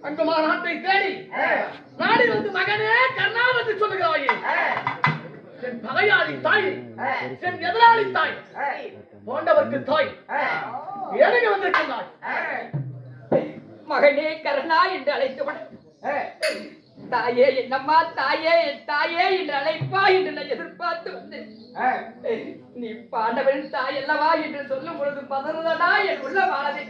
அங்கு நாட்டை தேடி நாடி வந்து மகனே கர்ணா என்று சொல்லுகிறாயே. என் பகையாளி தாய், என் எதிராளி தாய், போன்றவருக்கு தாய் எனக்கு வந்திருக்கிறாய். மகனே கர்ணா என்று அழைத்தவன் தாயே என்னம்மா தாயே என் தாயே என்று அழைப்பா என்று நான் எதிர்பார்த்து வந்தேன். நீ பாண்டவன் தாய் அல்லவா என்று சொல்லும் பொழுது பதறுதடா என் உள்ளமானது.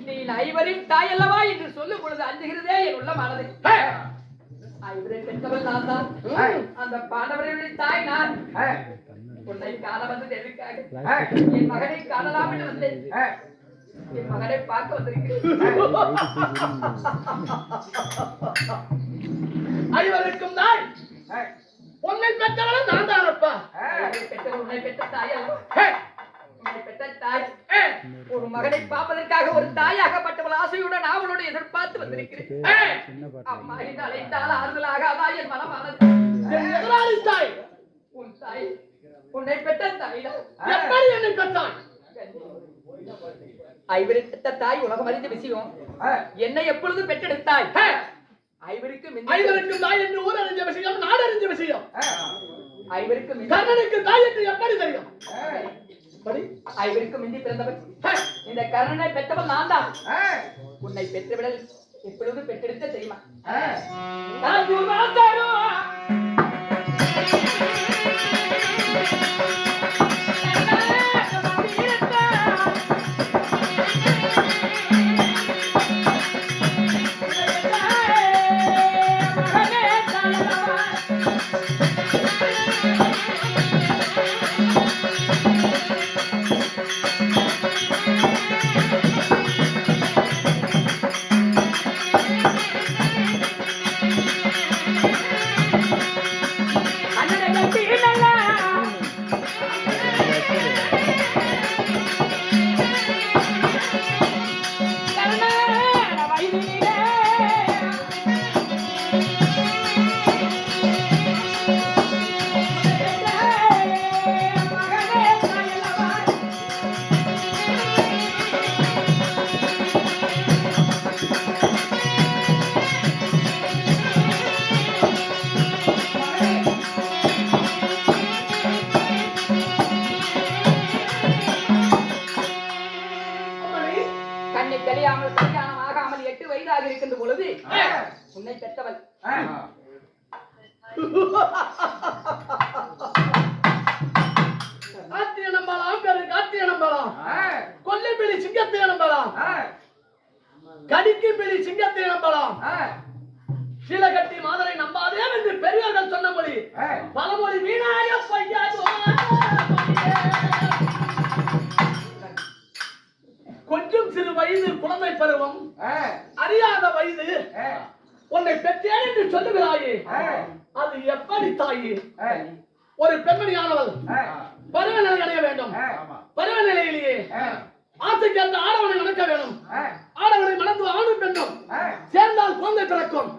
நீ ஐவரின் தாய் அல்லவா என்று சொல்லும் பொழுது அஞ்சுகிறதே என் உள்ளமானது. ஐவரின் பெற்றவள் நான் தான். அந்த பாண்டவரின் தாய் நான். உன்னை காண வந்தது எதற்காக? என் மகனை காணலாம் என்று வந்தேன். என் மகனை பார்க்க வந்திருக்கிறேன். ஐவருக்கும் தாய், உன்னை பெற்றவளும் நான் தானப்பா. உன்னை பெற்ற தாய் அல்ல, உன்னை பெற்ற தாய். ஒரு மகனை பார்ப்பதற்காக ஒரு தாயாகப்பட்டவள் ஆசையுடன் அவளோடு எதிர்பார்த்து வந்திருக்கிறேன். அம்மா என்று அழைத்தால் ஆறுதலாகாதா என் மனமானது? எதிராளி தாய், உன் தாய், உன்னை பெற்ற தாய். எப்படி என்னை பெற்றாய்? ஐவரை பெற்ற தாய் உலகம் அறிந்த விஷயம். என்னை எப்பொழுது பெற்றெடுத்தாய்? ஐவருக்கும் தாய் என்று ஊர் அறிஞ்ச விஷயம், நாடு அறிஞ்ச விஷயம். ஐவருக்கும் கர்ணனுக்கு தாய் என்று எப்படி தெரியும்? ஐவருக்கும் மிந்தி பிறந்தவன் இந்த கர்ணனை பெற்றவன் நான் தான். உன்னை பெற்றவிடல் எப்பொழுது பெற்றெடுத்த தெரியுமா? உன்னை பெற்றவள் காத்திய நம்பலாம், பெரு காத்திய நம்பலாம், கொல்லை பிடி சிங்கத்தை நம்பலாம், கடிக்கும் பிடி சிங்கத்தை நம்பலாம், சில கட்டி மாதரை நம்பாதே என்று பெரியவர்கள் சொன்ன மொழி பலமொழி வீணாய பையாது. கொஞ்சம் சிறு வயது குழந்தை பருவம், அறியாத வயது, உன்னை பெற்றேன் என்று சொல்லுகிறாயே, அது எப்படி தாயே? ஒரு பெண்மணியானவள் பருவநிலை அடைய வேண்டும். பருவநிலையிலேயே ஆசைக்கு அந்த ஆடவனை நடக்க வேண்டும். ஆடவனை மணந்து ஆணும் பெண்ணும் சேர்ந்தால் குழந்தை பிறக்கும்.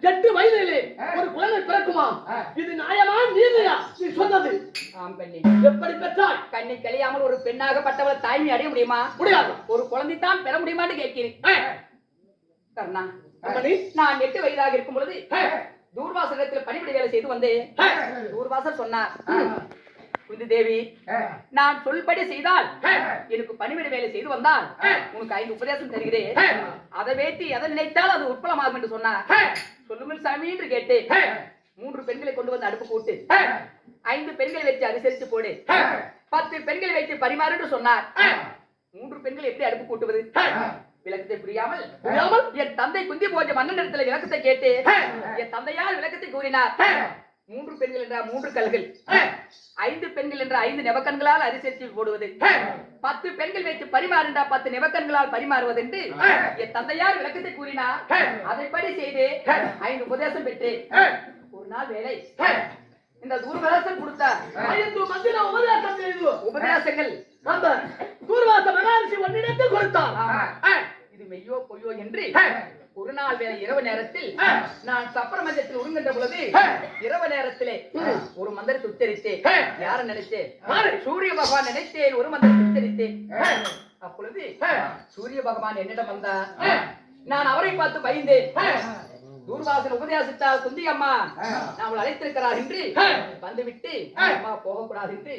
8 வயதிலே ஒரு குழந்தை பிறக்குமா? இது நியாயமா நீதியா? நீ சொன்னது எப்படி பெற்றாய்? கண்ணை கழியாமல் ஒரு பெண்ணாகப்பட்டவளை தாய்மை அடைய முடியுமா? முடியாது. ஒரு குழந்தை தான் பெற முடியுமான்னு கேட்கிறேன். கர்ணா, நான் 8 வயதாக இருக்கும் பொழுது தூர்வாசனத்தில் பணிவிடை வேலை செய்து வந்தேன். தூர்வாசர் சொன்னார், குந்தி தேவி, நான் சொல்படி செய்தால் எனக்கு பணிவிடை வேலை செய்து வந்தால் உனக்கு 5 உபதேசம் தருகிறேன். அதை வைத்து எதை நினைத்தால் அது உட்பலமாகும் என்று சொன்னார். சொல்லுங்கள் சாமி என்று கேட்டு 3 பெண்களை கொண்டு வந்து அடுப்பு கூட்டு 5 பெண்களை வச்சு அனுசரித்து போடு, 10 பெண்களை வைத்து பரிமாறு என்று சொன்னார். 3 பெண்கள் எப்படி அடுப்பு கூட்டுவது? விளக்கத்தை புரியாமல் என் தந்தை குந்தி போன்ற மன்னனிடத்தில் விளக்கத்தை கேட்டு என் தந்தையால் விளக்கத்தை கூறினார். 3 பெண்கள் என்ற 3 கல்கள், 5 பெண்கள் என்ற 5 நெவக்கண்களால் அரிசி போடுவது, 10 பெண்கள் வைத்து பரிமாறு என்ற 10 நெவக்கண்களால் பரிமாறுவது என்று என் தந்தையார் விளக்கத்தை கூறினார். அதைப்படி செய்து 5 உபதேசம் பெற்று ஒரு நாள் வேலை இந்த தூர்வாசம் கொடுத்தார். 5 மந்திர உபதேசம் செய்து உபதேசங்கள் அந்த தூர்வாச மகரிஷி ஒன்னிடத்தில் கொடுத்தார். இது மெய்யோ பொய்யோ என்று ஒரு நாள் வேலை இரவு நேரத்தில் நான் சப்பர மந்திரத்தில் உருங்கின்ற பொழுது இரவு நேரத்திலே ஒரு மந்திரத்தை உச்சரித்தேன். யார நினைச்சேன்? சூரிய பகவான் நினைத்தேன். ஒரு மந்திரத்தை உச்சரித்தேன். அப்பொழுது சூரிய பகவான் என்னிடம் வந்தார். நான் அவரை பார்த்து பயந்தேன். தூர்வாசன் உபதேசித்தால் குந்தி அம்மா நான் அழைத்திருக்கிறார் என்று வந்துவிட்டு அம்மா போகக்கூடாது என்று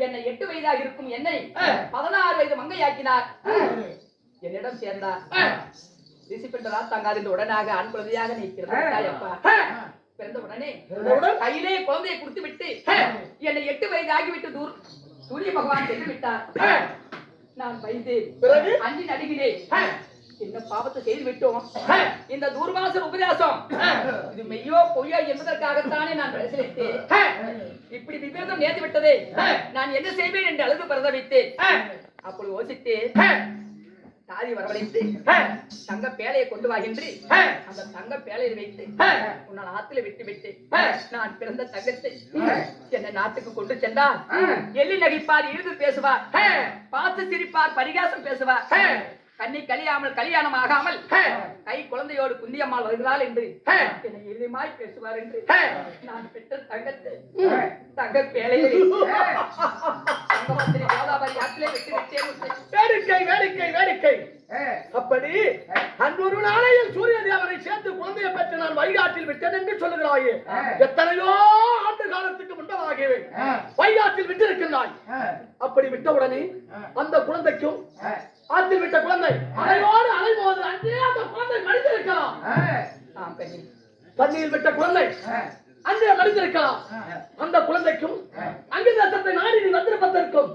என்னை 8 வயதாக இருக்கும் என்னை 16 வயது மங்கையாக்கினார். என்னிடம் சேர்ந்தார். ரிசிபெண்டரா தங்காது என்று உடனாக ஆண் குழந்தையாக நீ பிறந்தாயப்பா. பிறந்த உடனே கையிலே குழந்தையை கொடுத்து விட்டு என்னை 8 வயது ஆகிவிட்டு சூரிய பகவான் சென்று விட்டார். நான் பயந்து அஞ்சி நடுகினேன். என்ன பாவத்தை செய்து விட்டோம். இந்த தூர்வாசன் உபதேசம் இது மெய்யோ பொய்யோ என்பதற்காகத்தானே நான் பிரசரித்தேன். இப்படி விபரீதம் நேர்ந்து விட்டதே, நான் என்ன செய்வேன் என்று அழுது பிரசவித்தேன். அப்பொழுது யோசித்தேன். தாதி வரவழைத்து தங்க பேழையை கொண்டு வாகின்றி அந்த தங்க பேழையை வைத்து உன்னால் ஆத்துல விட்டு விட்டு நான் பிறந்த தங்கத்தை என்னை நாட்டுக்கு கொண்டு சென்றார். எள்ளி நகைப்பார், இழுது பேசுவார், பார்த்து சிரிப்பார், பரிகாசம் பேசுவார். கண்ணி கல்யாணம் ஆகாமல் கை குழந்தையோடு குந்தியம்மாள் வருகிறாள் என்று என்னை எளிமையாய் பேசுவார் என்று நான் பெற்ற தங்கத்தை தங்க பேழையை கோதாவரி ஆற்றிலே விட்டு விட்டேன். வேடிக்கை வேடிக்கை வேடிக்கை. அப்படி அன்றொரு நாளையில் சூரிய தேவனை சேர்த்து குழந்தையை பெற்று நான் வைகாட்டில் விட்டேன் என்று சொல்லுகிறாயே. எத்தனையோ ஆண்டு காலத்துக்கு முன்பதாகவே வைகாட்டில் விட்டிருக்கின்றாய். அப்படி விட்டவுடனே அந்த குழந்தைக்கும் ஆற்றில் விட்ட குழந்தை அலையோடு அலைமோது அன்றே அந்த குழந்தை மடிந்திருக்கலாம். தண்ணீர் விட்ட குழந்தை அன்றே மடிந்திருக்கலாம். அந்த குழந்தைக்கும் அங்கு தேசத்தை நாடி நீ வந்திருப்பதற்கும்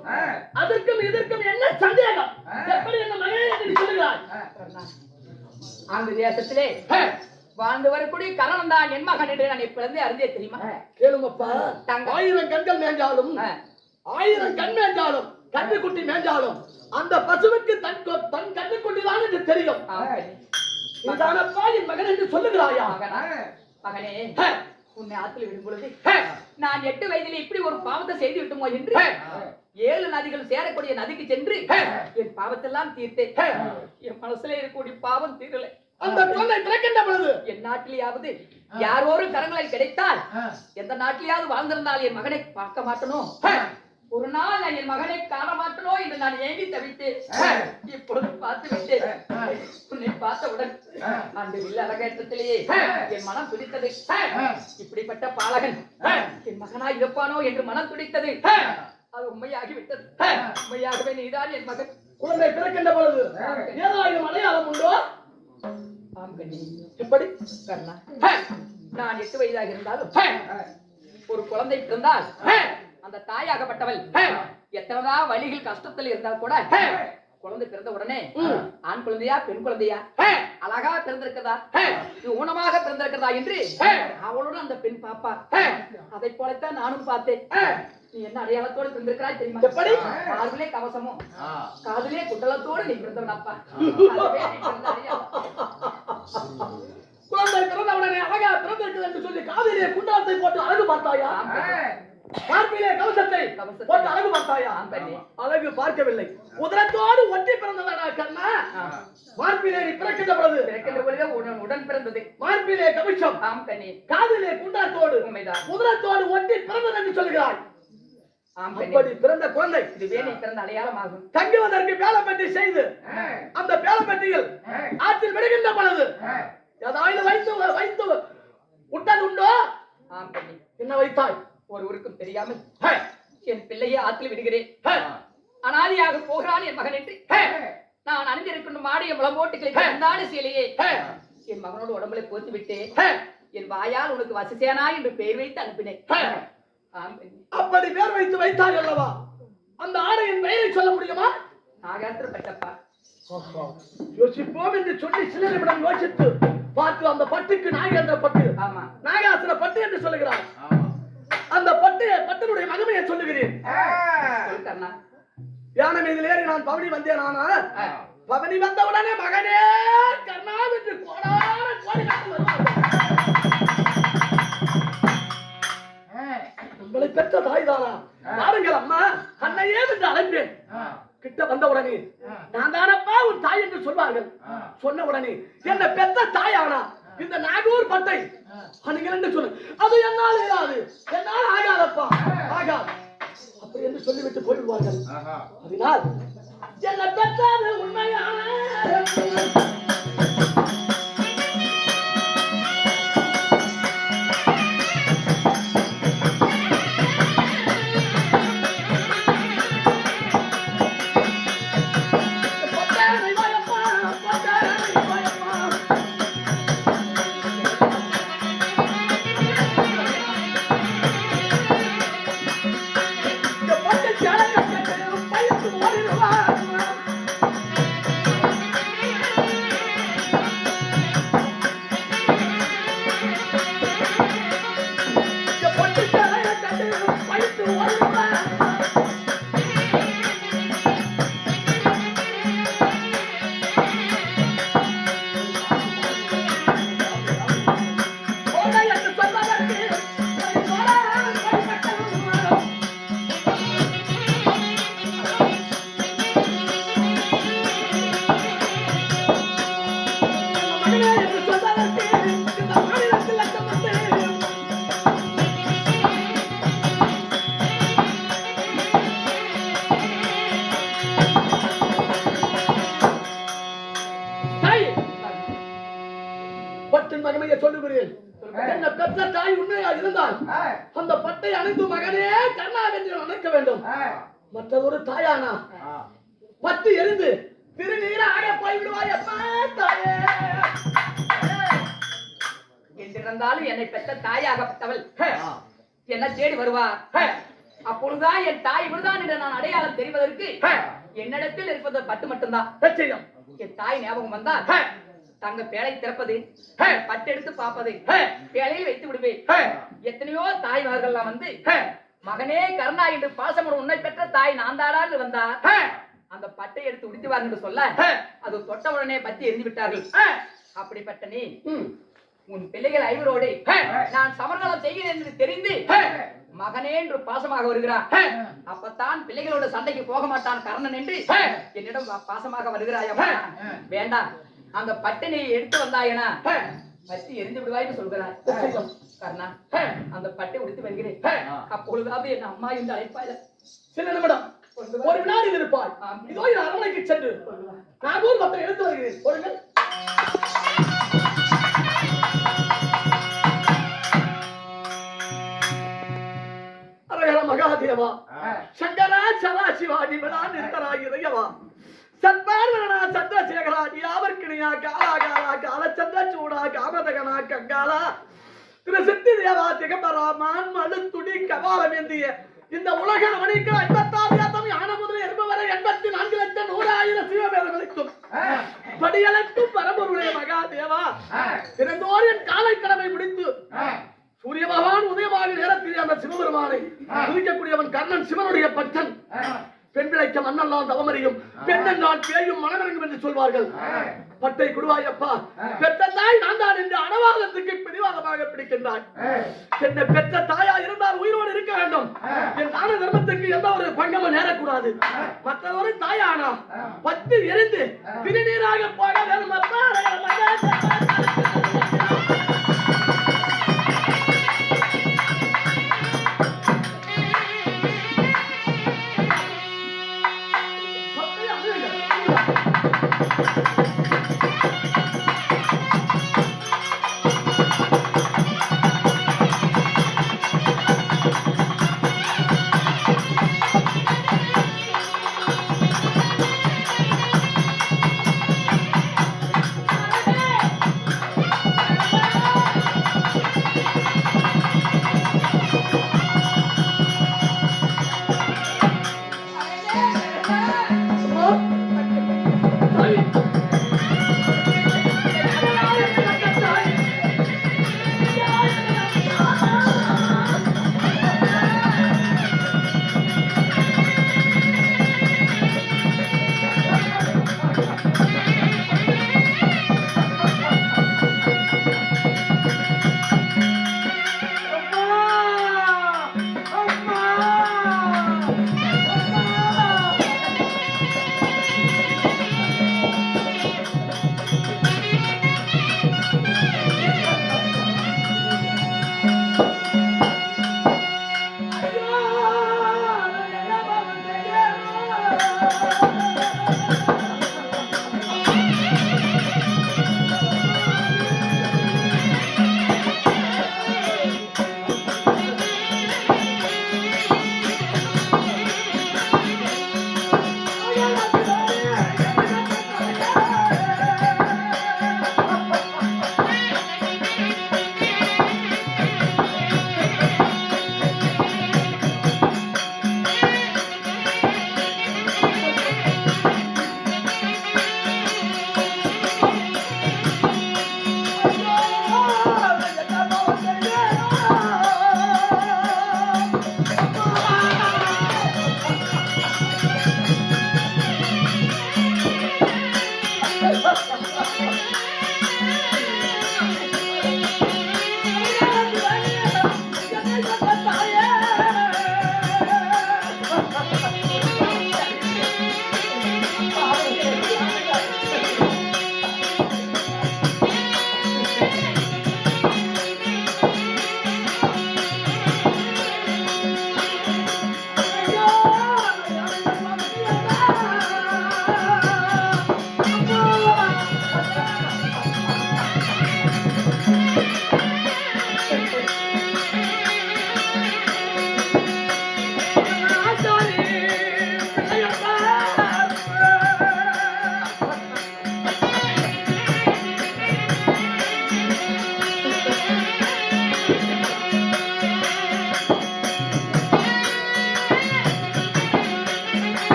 அதற்கும் இதற்கும் என்ன சந்தேகம்? எப்படி என்ன மகனே என்று சொல்லுகிறாய்? அந்த தேசத்திலே வாழ்ந்து வரக்கூடிய கரணம் தான் என் மகன் என்று நான் இப்பொழுது அறிந்தே தெரியுமா? கேளுங்கப்பா. 1000 கண்கள் மேஞ்சாலும் 1000 கண் மேஞ்சாலும் கண்ணுக்குட்டி மேஞ்சாலும் அந்த பசுவுக்கு தன் கண்ணுக்குட்டி தான் என்று தெரியும். இதானப்பா என் மகன் என்று சொல்லுகிறாயா? மகனே, உன்னை ஆற்றில் விடும் பொழுது நான் 8 வயதிலே இப்படி ஒரு பாவத்தை செய்து விட்டுமோ என்று 7 நதிகள் சேரக்கூடிய நதிக்கு சென்று என் பாவத்தெல்லாம் தீர்த்தேன். என் மனசுல இருக்கக்கூடிய பாவம் தீரலை. அந்த குழந்தை பிறக்கின்ற பொழுது என் நாட்டிலேயாவது யாரோரு கரங்களை கிடைத்தால் எந்த நாட்டிலேயாவது வாழ்ந்திருந்தால் என் மகனை பார்க்க மாட்டனோ, ஒரு நாள் நான் என் மகனை காண மாட்டனோ என்று நான் ஏங்கி தவித்தேன். இப்பொழுது பார்த்து விட்டேன். உன்னை பார்த்தவுடன் அந்த வில்ல அலங்கேற்றத்திலேயே என் மனம் துடித்தது. இப்படிப்பட்ட பாலகன் என் மகனாய் இருப்பானோ என்று மனம் துடித்தது. அது உண்மையாகிவிட்டது. உண்மையாகவே நீதான் என் மகன். குழந்தை பிறக்கின்ற பொழுது ஏதாயிரம் அடையாளம் உண்டோ? எப்படி கர்ணா, நான் 8 வயதாக இருந்தாலும் ஒரு குழந்தை பிறந்தால் அந்த தாயாகப்பட்டவள் எத்தனைதான் வழிகள் கஷ்டத்தில் இருந்தால் கூட குழந்தை பிறந்த உடனே ஆண் குழந்தையா பெண் குழந்தையா அழகா பிறந்திருக்கதா ஊனமாக பிறந்திருக்கிறதா என்று அவளோடு அந்த பெண் பாப்பா. அதை போலத்தான் நானும் பார்த்தேன். நீ என்ன அடையாளத்தோடு பிறந்திருக்கிறாய் தெரியுமா? எப்படி? காதிலே கவசமும் காதிலே குண்டலத்தோடு நீ பிறந்தவன் அப்பா. குழந்தை பிறந்த உடனே அழகா பிறந்திருக்கிறது என்று சொல்லி காதிலே குண்டலத்தை போட்டு அழகு பார்த்தாயா? மார்பிலே கவசத்தை போட்டு அழகு பார்த்தாயா? அழகு பார்க்கவில்லை. உதரத்தோடு ஒட்டி பிறந்தவனா கண்ணா? மார்பிலே நீ பிறக்கின்ற பொழுது உடன் பிறந்தது. மார்பிலே கவசம், காதிலே குண்டலத்தோடு உதரத்தோடு ஒட்டி பிறந்தது என்று சொல்கிறாய். அப்படி பிறந்த குழந்தை இதுவே நீ பிறந்த அடையாளமாகும். தங்குவதற்கு பேலப்பட்டி செய்து அந்த பேலப்பட்டியில் ஆற்றில் விடுகின்ற பொழுது ஏதாவது வைத்து விட்டது உண்டோ? என்ன வைத்தாய்? ஒருவருக்கும் தெரியாமல் என் பிள்ளையை ஆற்றில் விடுகிறேன். அனாதியாக போகிறான் என் மகன் என்று நான் அணிந்திருக்கின்ற மாடிய முளம்போட்டுகளை சீலையே என் மகனோடு உடம்புல போத்து விட்டேன். என் வாயால் உனக்கு வசிசேனா என்று பெயர் வைத்து அனுப்பினேன். அப்படி பேர் வைத்து வைத்தாய் அல்லவா? அந்த ஆடையின் பெயரை சொல்ல முடியுமா? நாகாத்திரப்பட்டப்பா. யோசிப்போம் என்று சொல்லி சில நிமிடம் யோசித்து பார்த்து அந்த பட்டுக்கு நாகேந்திர பட்டு, ஆமா நாகாசுர பட்டு என்று சொல்லுகிறார். அந்த பட்டினுடைய மகிமையை சொல்லுகிறேன். யானை மீதில் ஏறி நான் பவனி வந்தேன். ஆனா பவனி வந்த உடனே மகனே கர்ணா என்று கோடான கோடி வருவார்கள். உங்களை பெற்ற தாய் தானா? பாருங்கள் அம்மா, அன்னையே என்று அழைப்பேன். கிட்ட வந்த உடனே நான் தானப்பா உன் தாய் என்று சொல்வார்கள். சொன்ன உடனே என்ன பெற்ற தாயானா இந்த நாகூர் பட்டை நீங்கள் என்று சொல்லு. அது என்னால் இல்லாது, என்னால் ஆகாதப்பா, ஆகாது அப்படி என்று சொல்லிவிட்டு போய்விடுவார்கள். அதனால் என்ன பெற்றது உண்மையான சொல்லுகிறேன். என்ன பெற்ற தாய் உண்மையா இருந்தால் அந்த பட்டை அணிந்து மகனே கர்ணா என்று நினைக்க வேண்டும். மற்றொரு தாயானா பட்டு எரிந்து திருநீராக போய்விடுவாய் அப்பா தாயே. என்றிருந்தாலும் என்னை பெற்ற தாயாகப்பட்டவள் என்ன தேடி வருவார். அப்பொழுதுதான் என் தாய் இவள்தான் என்று நான் அடையாளம் தெரிவதற்கு என்னிடத்தில் இருப்பது பட்டு மட்டும்தான். என் தாய் ஞாபகம் வந்தால் தங்க பேழை திறப்பது, பட்டு எடுத்து பார்ப்பது, பேழையில் வைத்து விடுவேன். எத்தனையோ தாய்மார்கள்லாம் வந்து மகனே கருணா என்று பாசமுடன் உன்னை பெற்ற தாய் நான் தாடான்னு வந்தார். அந்த பட்டை எடுத்து உடுத்துவார் என்று சொல்ல அது தொட்ட உடனே பத்தி எரிந்து விட்டார்கள். அப்படிப்பட்ட நீ உன் பிள்ளைகள் ஐவரோடு நான் சமர்காலம் செய்கிறேன் என்று தெரிந்து மகனே என்று பாசமாக வருகிறார். அப்பத்தான் பிள்ளைகளோட சண்டைக்கு போக மாட்டான் கர்ணன் என்று என்னிடம் பாசமாக வருகிறாயம்மா. வேண்டாம், அந்த பட்டினை எடுத்து வந்தாயனா பத்தி எரிந்து விடுவாய்னு சொல்கிறார். கர்ணா, அந்த பட்டை உடுத்து வருகிறேன். அப்பொழுதாவது என் அம்மா என்று அழைப்பாய். சில நிமிடம் ஒரு வினாடி இருப்பாய். இதோ என் அரண்மனைக்கு சென்று நாகூர் பட்டை எடுத்து வருகிறேன். பொருங்கள். மகாதேவா சங்கரா சதா சிவாஜி விழான் இருக்கராகிறையவா சத்பார்வனா சந்திரசேகரா யாவர்கிணியா காலாகாலா காலச்சந்திர சூடா காமதகனா கங்காலா திருசித்தி தேவா திகம்பரா மான் மழுத்துடி கபாலம் ஏந்திய இந்த உலக அவனிக்கு 56 யான முதல் என்பவரை 84,100,000 சிவபேதங்களுக்கும் படியலக்கும் பரம்பொருளே மகாதேவா பிறந்தோர் என் காலை கடமை முடித்து சூரிய பகவான் உதயமாக நேரத்தில் அந்த சிவபெருமானை துதிக்கக்கூடியவன் கர்ணன் சிவனுடைய பக்தன். பெண் பிழைக்க மண்ணெல்லாம் தவமறியும், பெண் என்றால் பேயும் மனமிறங்கும் என்று சொல்வார்கள். பட்டை குடுவாயப்பா, பெற்ற தாய் நான் தான் என்று அனவாதத்துக்கு பிடிவாதமாக பிடிக்கின்றாய். என்னை பெற்ற தாயா இருந்தால் உயிரோடு இருக்க வேண்டும். என் தான தர்மத்துக்கு எந்த ஒரு பங்கமும் நேரக்கூடாது. மற்றொரு தாயானா பத்து எரிந்து திருநீராக போக வேண்டும். அப்பா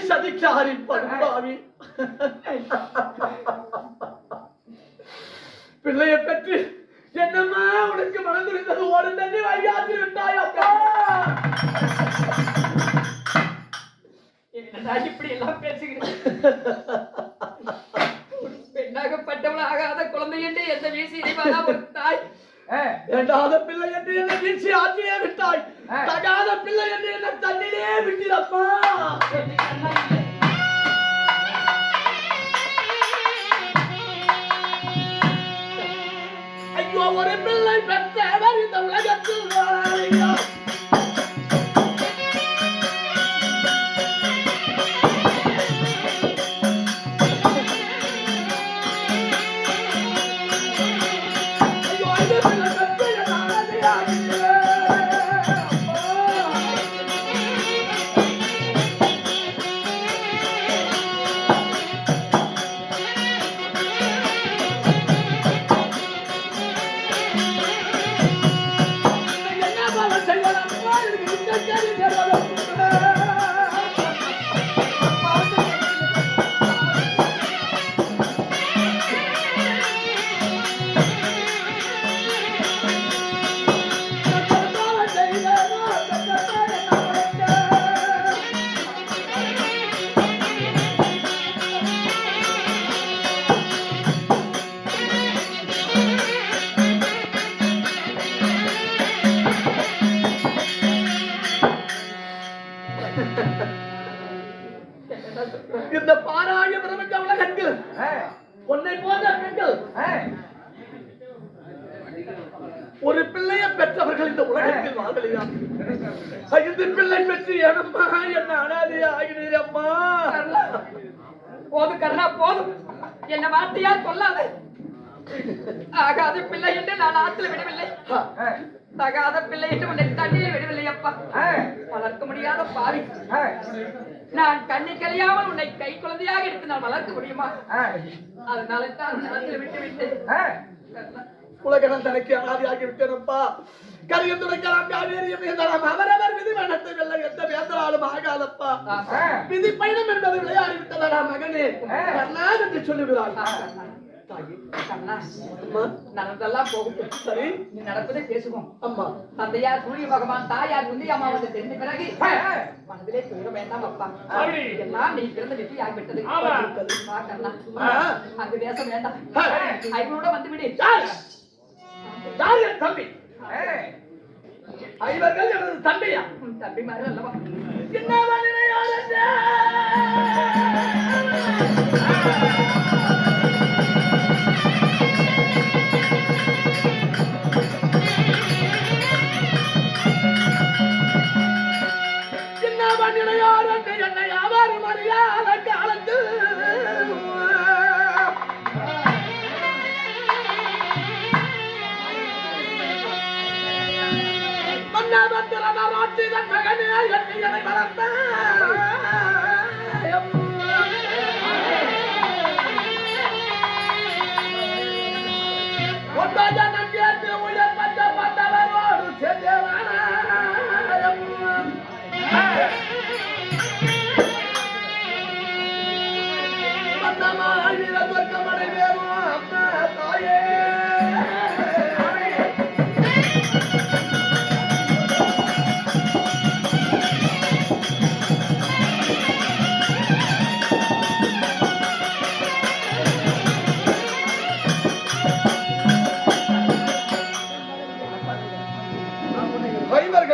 சதிக்காரி படுபாவி பிள்ளையை பெற்று என்னம்மா உனக்கு மனதிருந்தது ஓடு தண்ணி வைகாத்து விட்டாய் அப்பா இப்படி எல்லாம் பேசுகிறேன் பெண்ணாகப்பட்டவள் ஆகாத குழந்தை என்று எந்த வீசி இறைவானா ஒரு தாய் வேண்டாத பிள்ளை என்று என்னை வீழ்ச்சி ஆற்றியே விட்டாய் தகாத பிள்ளை என்று என்னை தண்ணிலே விட்டிடப்பா ஐயோ ஒரு பிள்ளை பெற்றவர் இந்த உலகத்தில் வாழ இந்த பாராய பிரபஞ்ச உலகத்தில் உன்னை போன்ற பெண்கள் ஒரு பிள்ளையை பெற்றவர்கள் இந்த உலகத்தில் வாழ்வழியா 5 பிள்ளை பெற்று எனம்மா என்ன அனாதை ஆகிறீரம்மா போதும் கண்ணா போதும் என்ன வார்த்தையா சொல்லாத ஆகாத பிள்ளை என்று நான் ஆற்றில் விடவில்லை தகாத பிள்ளை என்று உன்னை தண்ணியில் விடவில்லை அப்பா வளர்க்க முடியாத பாவி நான் கண்ணி கலையாமல் உன்னை கை குழந்தையாக எடுத்து நான் வளர்க்க முடியுமா அதனால தான் ஆற்றில் விட்டு விட்டேன் உலகம் தனக்கு அனாதியாகி விட்டேனப்பா கரையும் துடைக்கலாம் காவேரியம் இருந்தாலும் அவரவர் விதி மனத்தை வெல்ல எந்த வேந்தராலும் ஆகாதப்பா விதி பயணம் என்பது விளையாடி விட்டதடா மகனே கண்ணா என்று சொல்லுகிறாள் நடந்தெல்லாம் போகும் சரி நீ நடப்பதை பேசுவோம் அம்மா தந்தையார் சூரிய பகவான் தாயார் குந்தி அம்மா வந்து தெரிந்த பிறகு மனதிலே தூர வேண்டாம் அப்பா எல்லாம் நீ பிறந்த வெற்றி ஆகிவிட்டது அங்கு தேசம் வேண்டாம் ஐவரோட வந்து விடு யார் என் தம்பி ஐவர்கள் எனது தம்பியா தம்பி மாதிரி அல்லவா என்ன என்னை யாவாரும் அறியாத காலத்து மன்னபத்திரனாட்டின் மகனே என்னை வளர்த்த ஒன்பதாம் கேட்டு உயர் பட்ட பட்டவரோடு சேர்ந்தேவான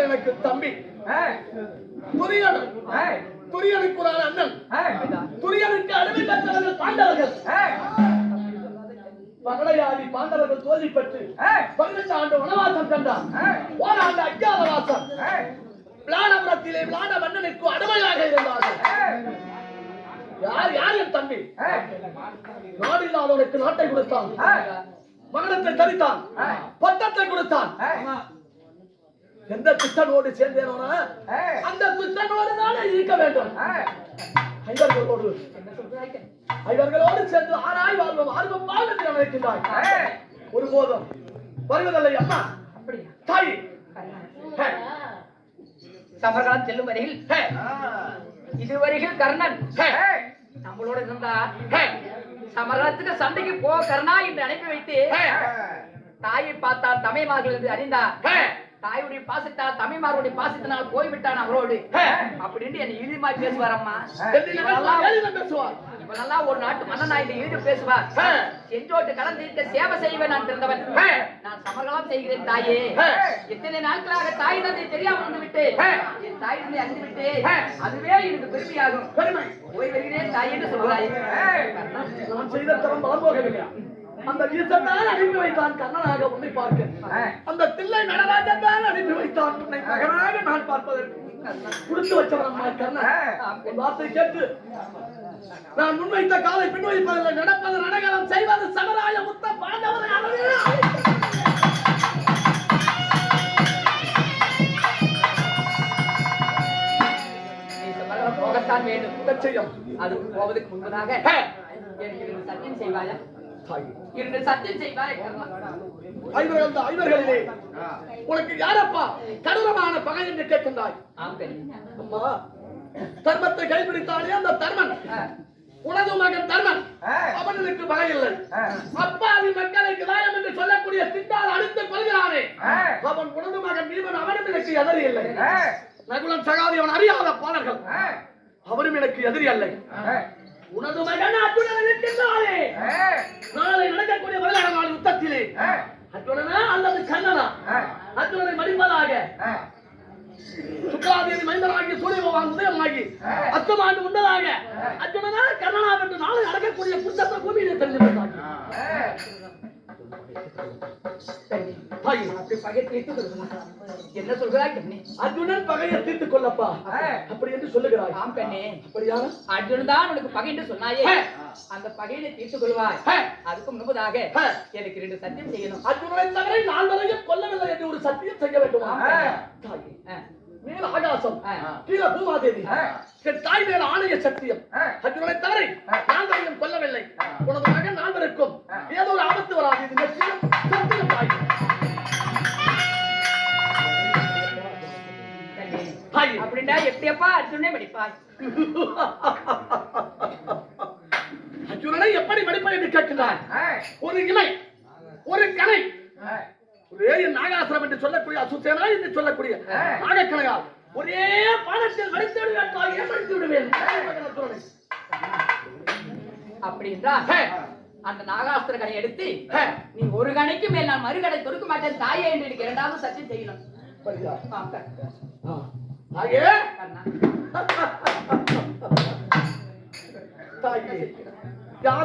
எனக்கு தம்பி துரியனுக்கு ஒரு அண்ணன் துரியனுக்கு அடிமை பெற்றவர்கள் பாண்டவர்கள் பகடையாடி பாண்டவர்கள் தோல்வி பெற்று 15 ஆண்டு வனவாசம் கண்டார் ஓராண்டு அஜ்ஞாதவாசம் பிளானபுரத்திலே பிளான மன்னனுக்கு அடிமையாக இருந்தார்கள் யார் யார் என் தம்பி நாடு இல்லாதவனுக்கு நாட்டை கொடுத்தான் மகனத்தை தரித்தான் பட்டத்தை கொடுத்தான் எந்த பித்தனோடு சேர்ந்தேனோனா அந்த பித்தனோடு நானே இருக்க வேண்டும் ஐவர்களோடு சேர்ந்து ஆராய் வாழ்வோம் ஆர்வம் வாழ்ந்து நினைக்கின்றாய் ஒருபோதும் வருவதில்லை அம்மா தாய் சமர்காலம் செல்லும் வரையில் இதுவரைக்கும் கர்ணன் நம்மளோட இருந்தா சமரத்துக்கு சண்டைக்கு போ கர்ணா என்று அனுப்பி வைத்து தாயை பார்த்தால் தமைமார்கள் என்று அறிந்தார். தாயுடைய பாசத்தால் தமைமாருடைய பாசத்தினால் போய்விட்டான் அவரோடு அப்படின்னு என்ன இழிமாய் பேசுவார். அம்மா பேசுவார். இவனெல்லாம் ஒரு நாட்டு மன்னனா இந்த இழிவு பேசுவார். செஞ்சோட்டு கலந்து சேவை செய்வேன் நான் பிறந்தவன். நான் சமரகலாம் செய்கிறேன் தாயே. எத்தனை நாட்களாக தாய் தந்தை தெரியாமல் வந்து விட்டு என் தாய் தந்தை அறிந்து விட்டு அதுவே எனக்கு பெருமையாகும். பெருமை போய் வருகிறேன் தாய் என்று சொல்கிறாய். நான் செய்த தரம் பலம் போகவில்லையா? அந்த ஈசன் தான் அனுப்பி வைத்தான் கண்ணனாக உன்னை பார்க்க. அந்த தில்லை நடராஜன் தான் அனுப்பி வைத்தான் உன்னை மகனாக நான் பார்ப்பதற்கு. கொடுத்து வச்சவன் கண்ணன் வார்த்தை கேட்டு நான் முன்வைத்த காலை பின் வைப்பதில்லை. நடப்பது நடகலம் செய்வது சமராய முத்த பாண்டவரை போகத்தான் வேண்டும். நிச்சயம். அது போவதற்கு முன்பதாக எனக்கு சத்தியம் செய்வாயா? இரண்டு சத்தியம் செய்வாய். ஐவர்களிலே உனக்கு யாரப்பா கடூரமான பகை என்று கேட்கின்றாய்? அம்மா, தர்மத்தை கைப்பிடித்தானே அந்த தர்மன், உனது மகன் தர்மன், அவனுக்கு பகை இல்லை. அப்பாவி மக்களுக்கு தாயம் என்று சொல்லக்கூடிய திண்டால் அடித்துக் கொள்கிறானே அவன் உனது மகன் பீமன், அவனும் எனக்கு எதிரி இல்லை. நகுலன் சகாதி அவன் அறியாத பாலர்கள், அவரும் எனக்கு எதிரி அல்ல. உனது மகன் அர்ஜுனன் இருக்கின்றானே, நாளை நடக்கக்கூடிய வரலாறு நாள் யுத்தத்திலே அர்ஜுனனா அல்லது கண்ணனா அர்ஜுனனை மடிப்பதாக சுக்லாதேவி மைந்தனாகி சூரிய பகவான் உதயமாகி அஸ்தமாண்டு முன்னதாக அர்ஜுனனா கண்ணனா என்று நாளை நடக்கக்கூடிய புத்தக பூமியிலே தெரிஞ்சிருந்தாங்க. என்ன சொல்கிறாய்? அர்ஜுனன் பகையை தீர்த்துக் கொள்ளப்பா அப்படி என்று சொல்லுகிறாய். ஆம் கண்ணே, அப்படியான அர்ஜுனன் தான் உனக்கு பகை என்று சொன்னாயே, அந்த பகையை தீர்த்துக் கொள்வாய். அதுக்கு முன்பதாக எனக்கு 2 சத்தியம் செய்யணும். அர்ஜுனனை தவிர நான் வரையும் கொல்லவில்லை என்று ஒரு சத்தியம் செய்ய வேண்டுமா? மேல ஆகாசம், கீழே பூமாதேவி, தாய் மேல ஆணைய சத்தியம். அர்ஜுனனை தவிர நான் வரையும் கொல்லவில்லை. உனது மகன் நான் இருக்கும் ஏதோ ஒரு ஆபத்து வராது. இது நிச்சயம் சத்தியம் தாய். அப்படின்னா எப்படியப்பா அர்ஜுனனை மடிப்பாய்? அர்ஜுனனை எப்படி மடிப்பாய் என்று கேட்கிறார். ஒரு இலை, ஒரு கணை, ஒரே நாகாசுரம் என்று சொல்லக்கூடிய அசுசேனா என்று சொல்லக்கூடிய நாகக்கணையால் ஒரே பானத்தில் மடித்து விடுவேன். ஏற்படுத்தி விடுவேன். அப்படி என்றால் அந்த நாகாஸ்திர கணை எடுத்து நீ ஒரு கணைக்கு மேல் நான் மறுகடை தொடுக்க மாட்டேன் தாயே என்று எனக்கு 2வது சத்தியம் செய்யணும். தாயே